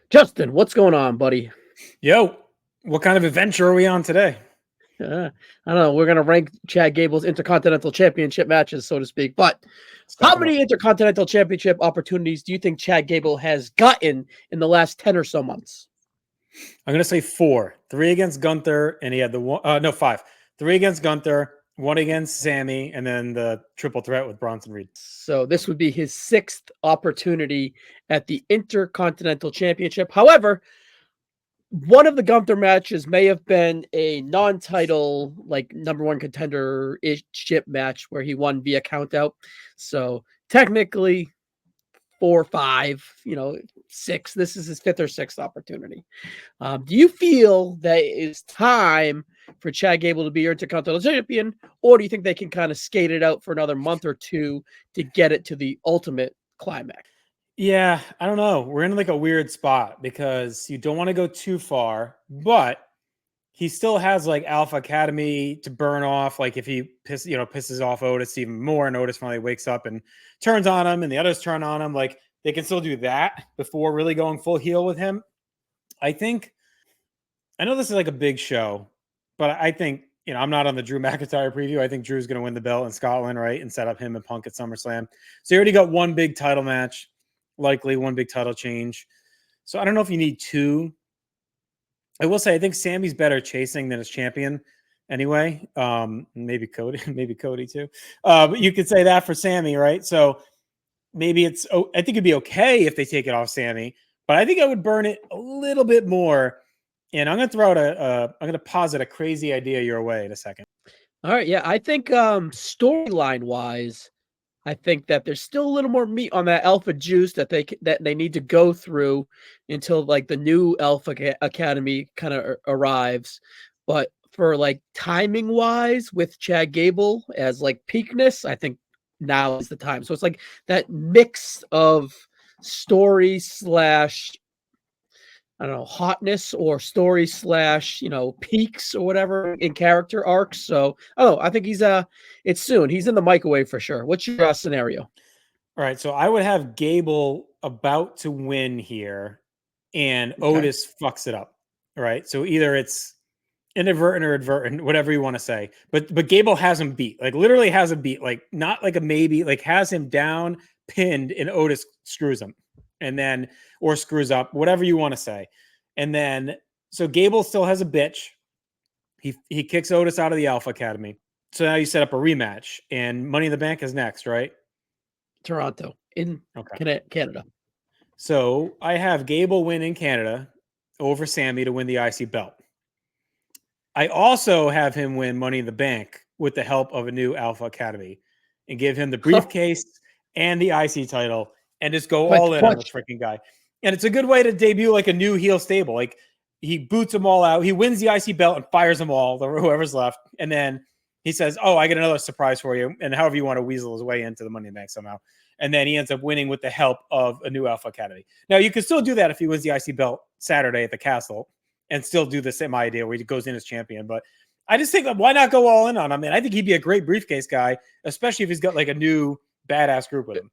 Justin, what's going on, buddy? Yo, what kind of adventure are we on today? I don't know. We're going to rank Chad Gable's Intercontinental Championship matches, so to speak. But Stack how 'em up. many Intercontinental Championship opportunities do you think Chad Gable has gotten in the last 10 or so months? I'm gonna say 4. 3 against Gunther, and he had the one. No, 5. 3 against Gunther, 1 against Sami, and then the triple threat with Bronson Reed. So this would be his 6th opportunity at the Intercontinental Championship. However, one of the Gunther matches may have been a non-title, like number one contender-ish ship match where he won via countout. So technically 4, 5, 6. This is his 5th or 6th opportunity. Do you feel that it's time for Chad Gable to be your Intercontinental Champion, or do you think they can kind of skate it out for another month or two to get it to the ultimate climax? Yeah, I don't know. We're in like a weird spot because you don't want to go too far, but he still has like Alpha Academy to burn off. Like if he pisses off Otis even more, and Otis finally wakes up and turns on him, and the others turn on him, like they can still do that before really going full heel with him. I know this is like a big show, but I think, I'm not on the Drew McIntyre preview. I think Drew's going to win the belt in Scotland, right? And set up him and Punk at SummerSlam. So you already got one big title match, likely one big title change. So I don't know if you need 2. I will say, I think Sammy's better chasing than his champion anyway. Maybe Cody too. But you could say that for Sammy, right? So maybe I think it'd be okay if they take it off Sammy, but I think I would burn it a little bit more. And I'm going to throw out I'm going to posit a crazy idea your way in a second. All right. Yeah. I think storyline wise, I think that there's still a little more meat on that alpha juice that they need to go through until like the new Alpha Academy kind of arrives. But for like timing wise with Chad Gable as like peakness, I think now is the time. So it's like that mix of story slash, I don't know, hotness or story slash, peaks or whatever in character arcs. So, I think it's soon. He's in the microwave for sure. What's your scenario? All right. So I would have Gable about to win here and Otis fucks it up. All right. So either it's inadvertent or advertent, whatever you want to say. But Gable has him beat, like literally has him beat, like not like a maybe, like has him down, pinned, and Otis screws him. And then, or screws up, whatever you want to say. And then, so Gable still has a bitch. He kicks Otis out of the Alpha Academy. So now you set up a rematch, and Money in the Bank is next, right? Toronto in Canada. So I have Gable win in Canada over Sammy to win the IC belt. I also have him win Money in the Bank with the help of a new Alpha Academy and give him the briefcase and the IC title. And just go all in on this freaking guy. And it's a good way to debut like a new heel stable. Like he boots them all out. He wins the IC belt and fires them all, whoever's left. And then he says, oh, I get another surprise for you. And however you want to weasel his way into the Money in the Bank somehow. And then he ends up winning with the help of a new Alpha Academy. Now, you can still do that if he wins the IC belt Saturday at the Castle and still do the same idea where he goes in as champion. But I just think, why not go all in on him? I mean, I think he'd be a great briefcase guy, especially if he's got like a new badass group with him.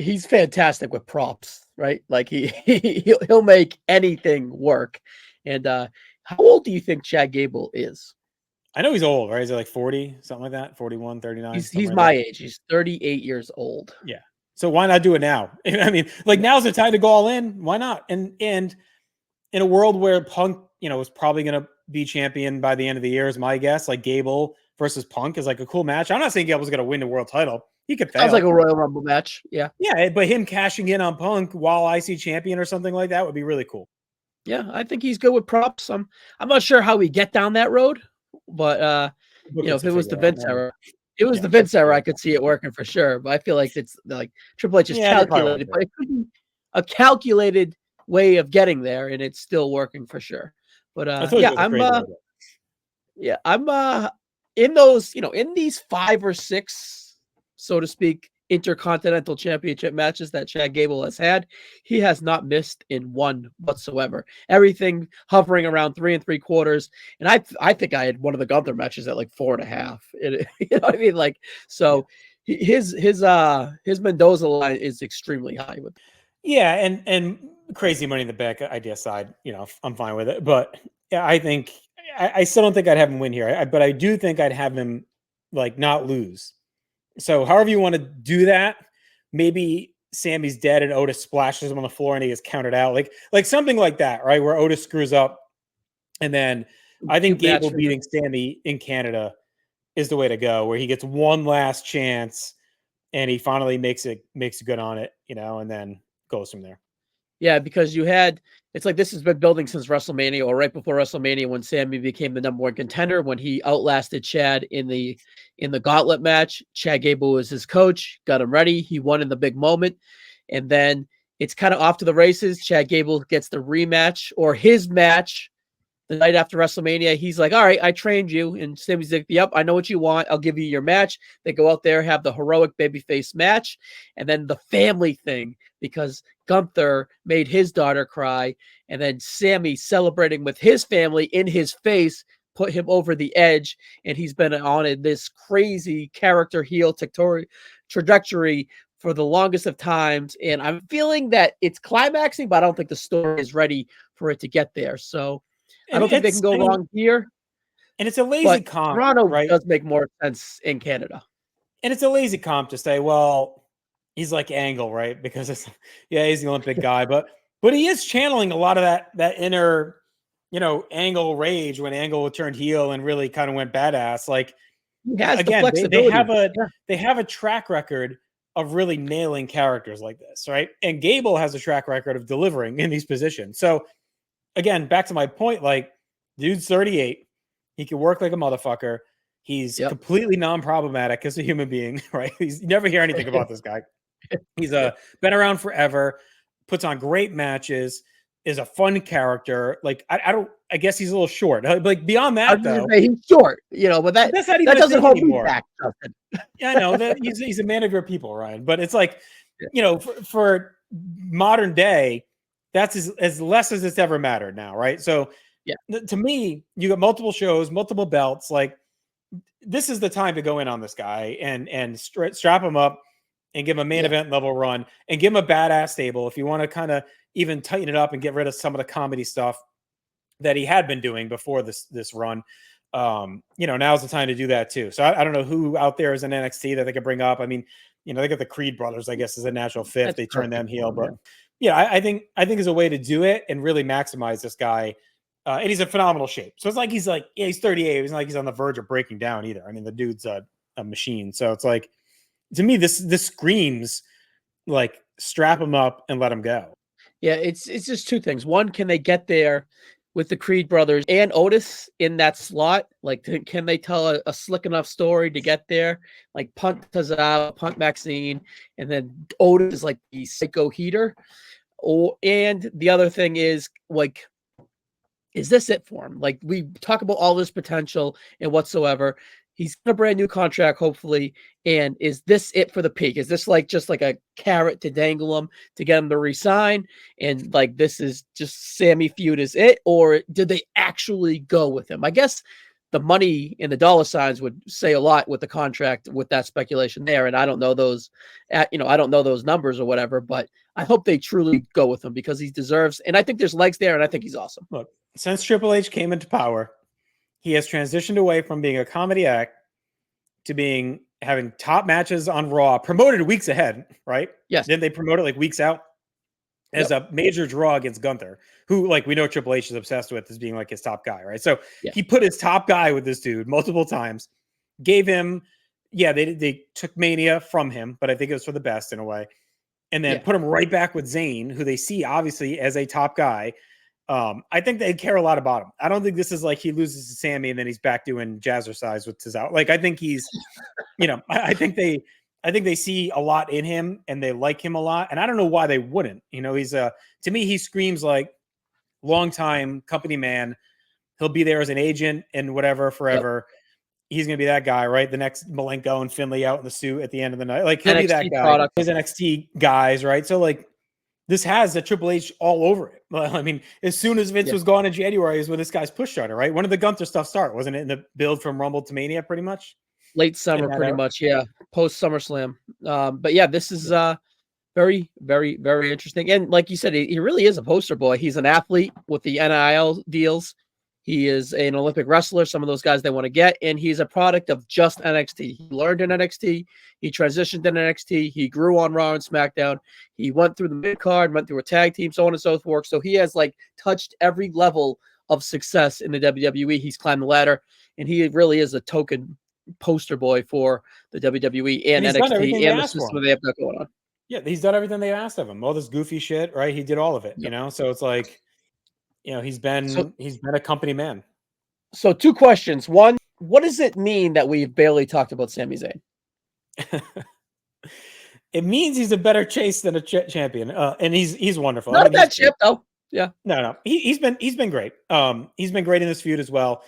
He's fantastic with props, right? Like he'll make anything work. And how old do you think Chad Gable is? I know he's old, right? Is it like 40, something like that? 41, 39? He's my age. He's 38 years old. Yeah. So why not do it now? I mean, like now's the time to go all in. Why not? And in a world where Punk, is probably going to be champion by the end of the year is my guess. Like Gable versus Punk is like a cool match. I'm not saying Gable's going to win the world title. He could fail. Sounds like a Royal Rumble match. Yeah. Yeah, but him cashing in on Punk while IC champion or something like that would be really cool. Yeah, I think he's good with props. I'm not sure how we get down that road, but if it was the Vince era, I could see it working for sure. But I feel like it's like Triple H is calculated, but it could be a calculated way of getting there, and it's still working for sure. But I'm in those, in these 5 or 6, so to speak, Intercontinental Championship matches that Chad Gable has had, he has not missed in one whatsoever. Everything hovering around 3 3/4. And I think I had one of the Gunther matches at like 4.5. You know what I mean? Like, so his Mendoza line is extremely high with. Yeah, and crazy Money in the Bank idea aside, I'm fine with it. But yeah, I think I still don't think I'd have him win here. But I do think I'd have him like not lose. So however you want to do that, maybe Sammy's dead and Otis splashes him on the floor and he gets counted out, like something like that, right? Where Otis screws up, and then I think Cute match Gable for the beating Sammy in Canada is the way to go, where he gets one last chance and he finally makes good on it, and then goes from there. Yeah, because it's like this has been building since WrestleMania or right before WrestleMania when Sammy became the number one contender when he outlasted Chad in the gauntlet match. Chad Gable was his coach, got him ready. He won in the big moment. And then it's kind of off to the races. Chad Gable gets the rematch or his match the night after WrestleMania. He's like, all right, I trained you. And Sammy's like, yep, I know what you want. I'll give you your match. They go out there, have the heroic babyface match. And then the family thing, because Gunther made his daughter cry. And then Sammy celebrating with his family in his face put him over the edge. And he's been on this crazy character heel trajectory for the longest of times. And I'm feeling that it's climaxing, but I don't think the story is ready for it to get there. So I And don't think they can go wrong here, and it's a lazy but comp, Toronto right? does make more sense in Canada. And it's a lazy comp to say, well, he's like Angle, right? Because he's the Olympic guy, but he is channeling a lot of that inner, Angle rage when Angle turned heel and really kind of went badass. Like, He has the again, they flexibility. have a track record of really nailing characters like this, right? And Gable has a track record of delivering in these positions. So again, back to my point, like, dude's 38. He can work like a motherfucker. He's Yep. completely non-problematic as a human being, right? You never hear anything about this guy. He's been around forever, puts on great matches, is a fun character. Like, I guess he's a little short. Like, beyond that, though, He's short, but that's not even that a doesn't thing hold me anymore. back. Yeah, I know that he's a man of your people, Ryan. But it's like, for modern day, that's as less as it's ever mattered now, right? So, to me, you got multiple shows, multiple belts. Like, this is the time to go in on this guy and strap him up and give him a main event level run and give him a badass stable. If you want to kind of even tighten it up and get rid of some of the comedy stuff that he had been doing before this run, now's the time to do that too. So I don't know who out there is in NXT that they could bring up. I mean, they got the Creed brothers, I guess, is a natural fit if they turn them heel. But I think is a way to do it and really maximize this guy. And he's in phenomenal shape. So it's like he's 38. He's not like he's on the verge of breaking down either. I mean, the dude's a machine. So it's like, to me, this screams like strap him up and let him go. Yeah, it's just two things. One, can they get there with the Creed brothers and Otis in that slot? Like, can they tell a slick enough story to get there? Like, punt Tozawa, punt Maxine, and then Otis is like the psycho heater. And the other thing is, like, is this it for him? Like, we talk about all this potential and whatsoever. He's got a brand new contract, hopefully. And is this it for the peak? Is this just like a carrot to dangle him to get him to resign? And like, this is just Sammy feud is it? Or did they actually go with him? I guess the money and the dollar signs would say a lot with the contract, with that speculation there. And I don't know those, I don't know those numbers or whatever, but I hope they truly go with him because he deserves, and I think there's legs there and I think he's awesome. Look, since Triple H came into power, he has transitioned away from being a comedy act to having top matches on Raw, promoted weeks ahead, right? Yes. Then they promote it like weeks out as a major draw against Gunther, who, like, we know Triple H is obsessed with as being like his top guy, right? So he put his top guy with this dude multiple times, gave him, they took Mania from him, but I think it was for the best in a way. And then put him right back with Zayn, who they see obviously as a top guy. I think they care a lot about him. I don't think this is like he loses to Sammy and then he's back doing jazzercise with Tozawa. Like, I think he's, I think they see a lot in him and they like him a lot. And I don't know why they wouldn't. He's to me, he screams like longtime company man. He'll be there as an agent and whatever forever. He's going to be that guy, right? The next Malenko and Finley out in the suit at the end of the night. Like, he'll NXT be that guy. product. His NXT guys, right? So, like, this has a Triple H all over it. I mean, as soon as Vince was gone in January is when this guy's push started, right? When did the Gunther stuff start? Wasn't it in the build from Rumble to Mania pretty much? Late summer, pretty much, yeah. Post SummerSlam. But yeah, this is Very, very, very interesting. And like you said, he really is a poster boy. He's an athlete with the NIL deals. He is an Olympic wrestler, some of those guys they want to get, and he's a product of just NXT. He learned in NXT. He transitioned in NXT. He grew on Raw and SmackDown. He went through the mid-card, went through a tag team, so on and so forth. So he has like touched every level of success in the WWE. He's climbed the ladder, and he really is a token poster boy for the WWE and NXT and the system they have got going on. Yeah, he's done everything they asked of him. All this goofy shit, right? He did all of it, you know? So it's like, you know, he's been a company man. So 2 questions. One, what does it mean that we've barely talked about Sami Zayn? It means he's a better chase than a champion. And he's wonderful. Not a bad chip though. Yeah. No. He's been great. He's been great in this feud as well.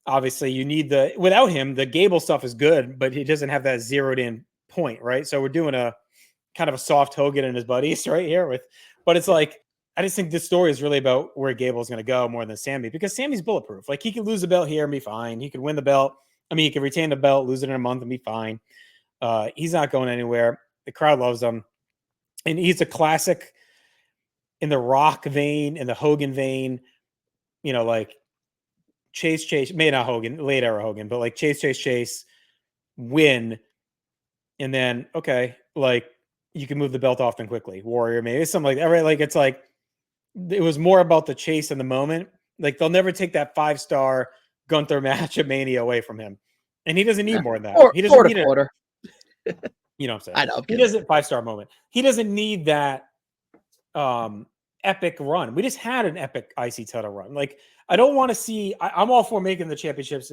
Obviously, you need without him, the Gable stuff is good, but he doesn't have that zeroed in point, right? So we're doing a kind of a soft Hogan and his buddies right here but it's like, I just think this story is really about where Gable's going to go more than Sami, because Sami's bulletproof. Like, he could lose the belt here and be fine. He could win the belt. I mean, he could retain the belt, lose it in a month and be fine. He's not going anywhere. The crowd loves him. And he's a classic in the Rock vein, in the Hogan vein, you know, like Chase, maybe not Hogan, late era Hogan, but like Chase, win. And then, okay, like, you can move the belt off and quickly. Warrior, maybe something like that, right? Like, it's like, it was more about the chase in the moment. Like, they'll never take that 5-star Gunther match at Mania away from him. And he doesn't need more than that. He doesn't need quarter. You know what I'm saying? I know. He doesn't 5-star moment. He doesn't need that epic run. We just had an epic IC title run. Like, I don't want to see, I'm all for making the championships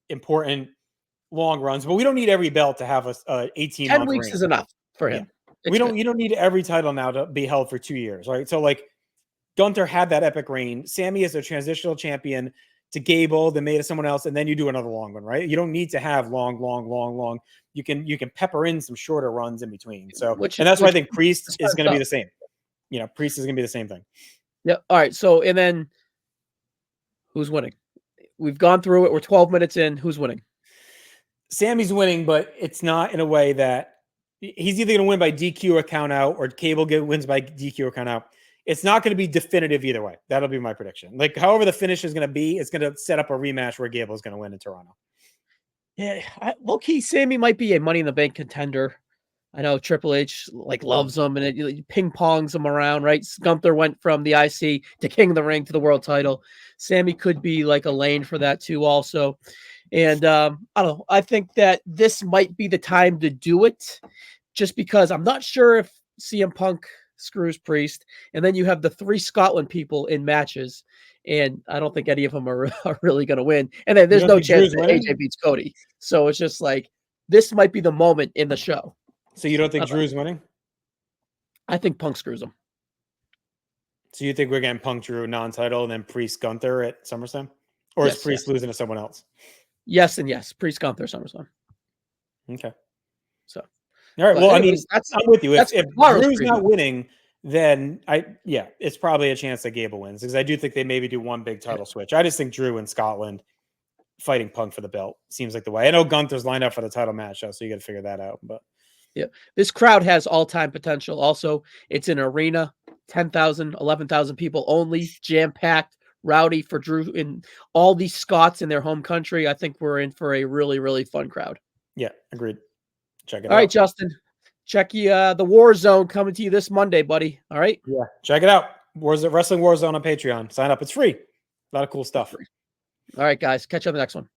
important long runs, but we don't need every belt to have a 18 10 weeks is enough for him. Yeah. You don't need every title now to be held for 2 years, right? So like, Gunther had that epic reign. Sami is a transitional champion to Gable, then made it someone else, and then you do another long one, right? You don't need to have long. You can pepper in some shorter runs in between. So, and that's why I think Priest is going to be the same. You know, Priest is going to be the same thing. Yeah. All right. So, and then who's winning? We've gone through it. We're 12 minutes in. Who's winning? Sami's winning, but it's not in a way that he's either going to win by DQ or count out, or Cable wins by DQ or count out. It's not going to be definitive either way. That'll be my prediction. Like, however the finish is going to be, it's going to set up a rematch where Gable is going to win in Toronto. Yeah, low-key, Sami might be a Money in the Bank contender. I know Triple H like loves him, and it ping-pongs him around, right? Gunther went from the IC to King of the Ring to the world title. Sami could be like a lane for that too also. And I don't know. I think that this might be the time to do it, just because I'm not sure if CM Punk screws Priest, and then you have the 3 Scotland people in matches, and I don't think any of them are really going to win. And then there's no chance that AJ beats Cody. So it's just like, this might be the moment in the show. So you don't think Drew's winning? I think Punk screws him. So you think we're getting Punk Drew non-title and then Priest Gunther at SummerSlam? Or is Priest losing to someone else? Yes and yes. Priest Gunther SummerSlam. Okay. So. All right. Well, anyways, I'm with you. If Drew's not winning, then it's probably a chance that Gable wins, because I do think they maybe do one big title switch. I just think Drew in Scotland fighting Punk for the belt seems like the way. I know Gunther's lined up for the title match, so you got to figure that out. But yeah, this crowd has all-time potential. Also, it's an arena, 10,000, 11,000 people only, jam-packed, rowdy for Drew and all these Scots in their home country. I think we're in for a really, really fun crowd. Yeah, agreed. Check it out. All right, Justin. Check the War Zone coming to you this Monday, buddy. All right? Yeah, check it out. Wrestling War Zone on Patreon. Sign up. It's free. A lot of cool stuff. All right, guys. Catch you on the next one.